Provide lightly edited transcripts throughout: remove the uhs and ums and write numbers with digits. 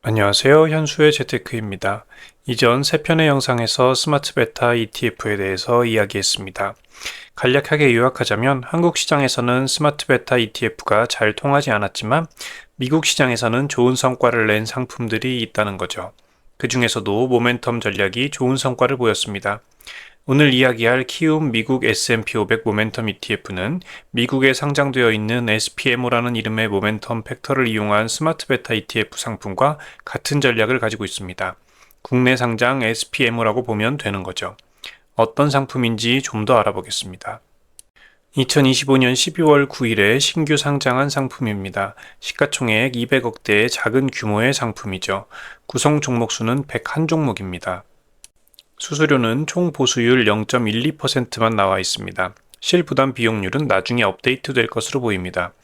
안녕하세요. 현수의 재테크입니다. 이전 3편의 영상에서 스마트 베타 ETF에 대해서 이야기했습니다. 간략하게 요약하자면 한국 시장에서는 스마트 베타 ETF가 잘 통하지 않았지만 미국 시장에서는 좋은 성과를 낸 상품들이 있다는 거죠. 그 중에서도 모멘텀 전략이 좋은 성과를 보였습니다. 오늘 이야기할 키움 미국 S&P 500 모멘텀 ETF는 미국에 상장되어 있는 SPMO라는 이름의 모멘텀 팩터를 이용한 스마트 베타 ETF 상품과 같은 전략을 가지고 있습니다. 국내 상장 SPMO라고 보면 되는 거죠. 어떤 상품인지 좀 더 알아보겠습니다. 2025년 12월 9일에 신규 상장한 상품입니다. 시가총액 200억대의 작은 규모의 상품이죠. 구성 종목수는 101종목입니다. 수수료는 총 보수율 0.12%만 나와 있습니다. 실부담 비용률은 나중에 업데이트 될 것으로 보입니다.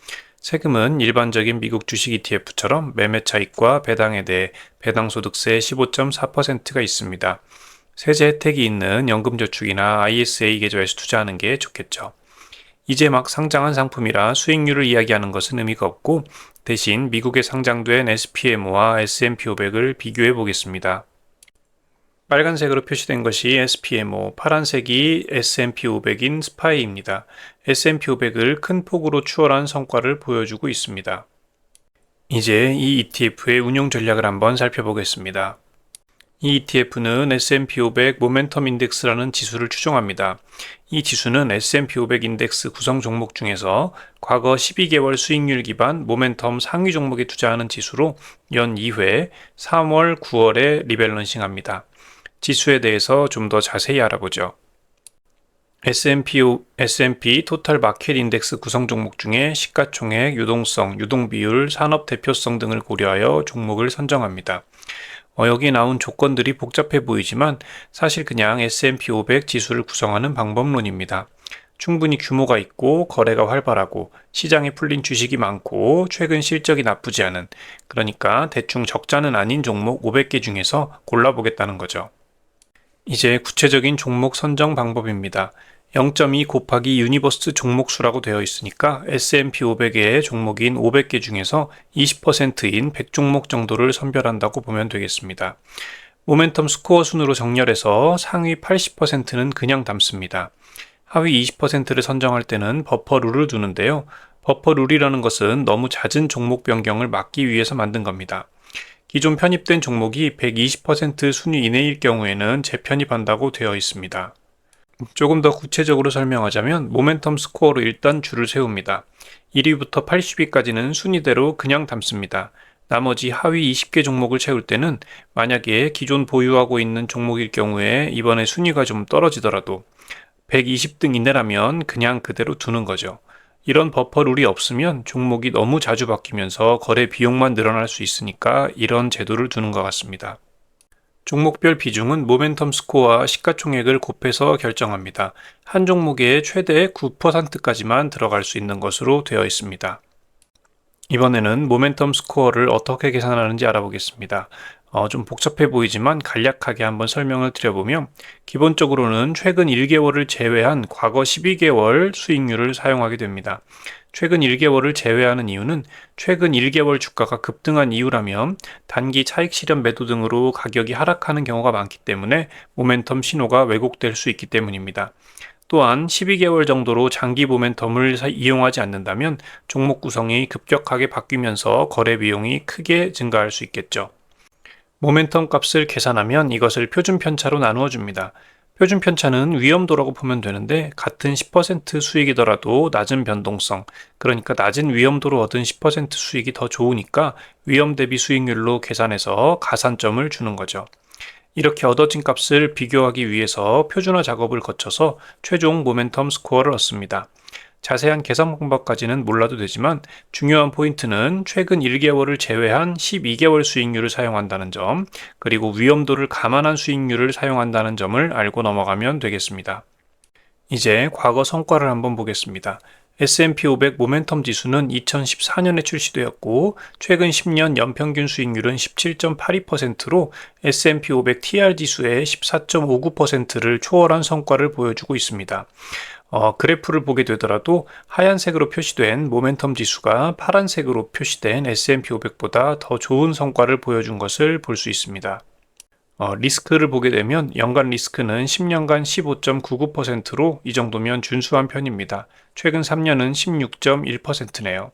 세금은 일반적인 미국 주식 ETF처럼 매매 차익과 배당에 대해 배당소득세 15.4%가 있습니다. 세제 혜택이 있는 연금저축이나 ISA 계좌에서 투자하는 게 좋겠죠. 이제 막 상장한 상품이라 수익률을 이야기하는 것은 의미가 없고 대신 미국에 상장된 SPMO와 S&P 500을 비교해 보겠습니다. 빨간색으로 표시된 것이 SPMO, 파란색이 S&P 500인 스파이입니다. S&P 500을 큰 폭으로 추월한 성과를 보여주고 있습니다. 이제 이 ETF의 운용 전략을 한번 살펴보겠습니다. 이 ETF는 S&P 500 모멘텀 인덱스라는 지수를 추종합니다. 이 지수는 S&P 500 인덱스 구성 종목 중에서 과거 12개월 수익률 기반 모멘텀 상위 종목에 투자하는 지수로 연 2회 3월, 9월에 리밸런싱합니다. 지수에 대해서 좀 더 자세히 알아보죠. S&P 토탈 마켓 인덱스 구성 종목 중에 시가총액, 유동성, 유동비율, 산업 대표성 등을 고려하여 종목을 선정합니다. 여기 나온 조건들이 복잡해 보이지만 사실 그냥 S&P 500 지수를 구성하는 방법론입니다. 충분히 규모가 있고 거래가 활발하고 시장에 풀린 주식이 많고 최근 실적이 나쁘지 않은, 그러니까 대충 적자는 아닌 종목 500개 중에서 골라보겠다는 거죠. 이제 구체적인 종목 선정 방법입니다. 0.2 곱하기 유니버스 종목수라고 되어 있으니까 S&P 500의 종목인 500개 중에서 20%인 100종목 정도를 선별한다고 보면 되겠습니다. 모멘텀 스코어 순으로 정렬해서 상위 80%는 그냥 담습니다. 하위 20%를 선정할 때는 버퍼 룰을 두는데요. 버퍼 룰이라는 것은 너무 잦은 종목 변경을 막기 위해서 만든 겁니다. 기존 편입된 종목이 120% 순위 이내일 경우에는 재편입한다고 되어 있습니다. 조금 더 구체적으로 설명하자면 모멘텀 스코어로 일단 줄을 세웁니다. 1위부터 80위까지는 순위대로 그냥 담습니다. 나머지 하위 20개 종목을 채울 때는 만약에 기존 보유하고 있는 종목일 경우에 이번에 순위가 좀 떨어지더라도 120등 이내라면 그냥 그대로 두는 거죠. 이런 버퍼 룰이 없으면 종목이 너무 자주 바뀌면서 거래 비용만 늘어날 수 있으니까 이런 제도를 두는 것 같습니다. 종목별 비중은 모멘텀 스코어와 시가총액을 곱해서 결정합니다. 한 종목에 최대 9%까지만 들어갈 수 있는 것으로 되어 있습니다. 이번에는 모멘텀 스코어를 어떻게 계산하는지 알아보겠습니다. 좀 복잡해 보이지만 간략하게 한번 설명을 드려보면 기본적으로는 최근 1개월을 제외한 과거 12개월 수익률을 사용하게 됩니다. 최근 1개월을 제외하는 이유는 최근 1개월 주가가 급등한 이유라면 단기 차익 실현 매도 등으로 가격이 하락하는 경우가 많기 때문에 모멘텀 신호가 왜곡될 수 있기 때문입니다. 또한 12개월 정도로 장기 모멘텀을 이용하지 않는다면 종목 구성이 급격하게 바뀌면서 거래 비용이 크게 증가할 수 있겠죠. 모멘텀 값을 계산하면 이것을 표준 편차로 나누어 줍니다. 표준 편차는 위험도라고 보면 되는데 같은 10% 수익이더라도 낮은 변동성, 그러니까 낮은 위험도로 얻은 10% 수익이 더 좋으니까 위험 대비 수익률로 계산해서 가산점을 주는 거죠. 이렇게 얻어진 값을 비교하기 위해서 표준화 작업을 거쳐서 최종 모멘텀 스코어를 얻습니다. 자세한 계산 방법까지는 몰라도 되지만 중요한 포인트는 최근 1개월을 제외한 12개월 수익률을 사용한다는 점, 그리고 위험도를 감안한 수익률을 사용한다는 점을 알고 넘어가면 되겠습니다. 이제 과거 성과를 한번 보겠습니다. S&P 500 모멘텀 지수는 2014년에 출시되었고 최근 10년 연평균 수익률은 17.82%로 S&P 500 TR 지수의 14.59%를 초월한 성과를 보여주고 있습니다. 그래프를 보게 되더라도 하얀색으로 표시된 모멘텀 지수가 파란색으로 표시된 S&P 500보다 더 좋은 성과를 보여준 것을 볼 수 있습니다. 리스크를 보게 되면 연간 리스크는 10년간 15.99%로 이 정도면 준수한 편입니다. 최근 3년은 16.1%네요.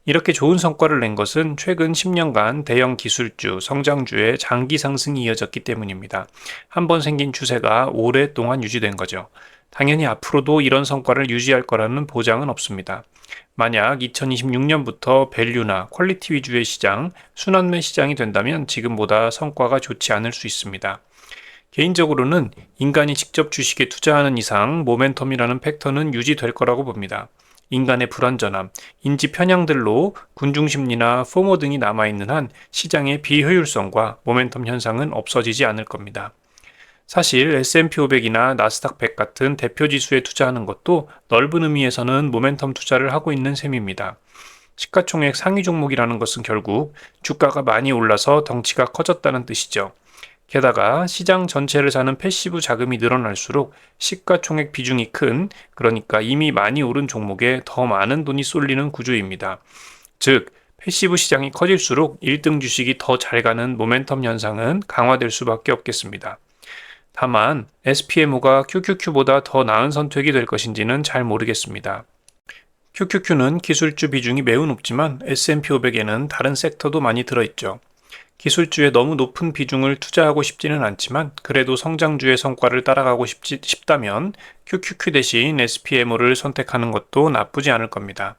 이렇게 좋은 성과를 낸 것은 최근 10년간 대형 기술주, 성장주의 장기 상승이 이어졌기 때문입니다. 한번 생긴 추세가 오랫동안 유지된 거죠. 당연히 앞으로도 이런 성과를 유지할 거라는 보장은 없습니다. 만약 2026년부터 밸류나 퀄리티 위주의 시장, 순환매 시장이 된다면 지금보다 성과가 좋지 않을 수 있습니다. 개인적으로는 인간이 직접 주식에 투자하는 이상 모멘텀이라는 팩터는 유지될 거라고 봅니다. 인간의 불완전함, 인지 편향들로 군중심리나 포모 등이 남아있는 한 시장의 비효율성과 모멘텀 현상은 없어지지 않을 겁니다. 사실 S&P 500이나 나스닥 100 같은 대표 지수에 투자하는 것도 넓은 의미에서는 모멘텀 투자를 하고 있는 셈입니다. 시가총액 상위 종목이라는 것은 결국 주가가 많이 올라서 덩치가 커졌다는 뜻이죠. 게다가 시장 전체를 사는 패시브 자금이 늘어날수록 시가총액 비중이 큰, 그러니까 이미 많이 오른 종목에 더 많은 돈이 쏠리는 구조입니다. 즉, 패시브 시장이 커질수록 1등 주식이 더 잘 가는 모멘텀 현상은 강화될 수밖에 없겠습니다. 다만 SPMO가 QQQ보다 더 나은 선택이 될 것인지는 잘 모르겠습니다. QQQ는 기술주 비중이 매우 높지만 S&P 500에는 다른 섹터도 많이 들어있죠. 기술주에 너무 높은 비중을 투자하고 싶지는 않지만 그래도 성장주의 성과를 따라가고 싶다면 QQQ 대신 SPMO를 선택하는 것도 나쁘지 않을 겁니다.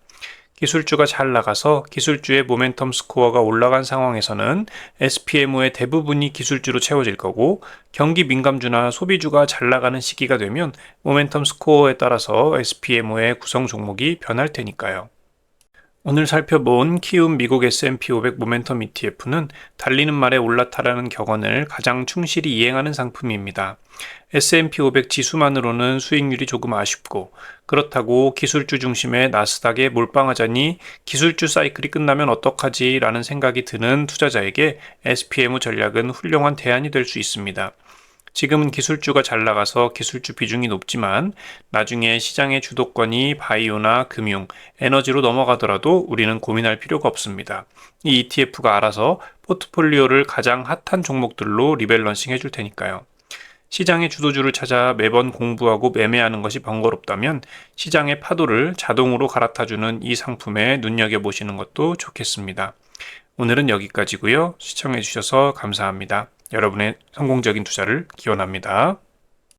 기술주가 잘 나가서 기술주의 모멘텀 스코어가 올라간 상황에서는 SPMO의 대부분이 기술주로 채워질 거고, 경기 민감주나 소비주가 잘 나가는 시기가 되면 모멘텀 스코어에 따라서 SPMO의 구성 종목이 변할 테니까요. 오늘 살펴본 키움 미국 S&P 500 모멘텀 ETF는 달리는 말에 올라타라는 격언을 가장 충실히 이행하는 상품입니다. S&P 500 지수만으로는 수익률이 조금 아쉽고, 그렇다고 기술주 중심의 나스닥에 몰빵하자니 기술주 사이클이 끝나면 어떡하지 라는 생각이 드는 투자자에게 SPMO 전략은 훌륭한 대안이 될 수 있습니다. 지금은 기술주가 잘 나가서 기술주 비중이 높지만 나중에 시장의 주도권이 바이오나 금융, 에너지로 넘어가더라도 우리는 고민할 필요가 없습니다. 이 ETF가 알아서 포트폴리오를 가장 핫한 종목들로 리밸런싱 해줄 테니까요. 시장의 주도주를 찾아 매번 공부하고 매매하는 것이 번거롭다면 시장의 파도를 자동으로 갈아타주는 이 상품에 눈여겨보시는 것도 좋겠습니다. 오늘은 여기까지고요. 시청해주셔서 감사합니다. 여러분의 성공적인 투자를 기원합니다.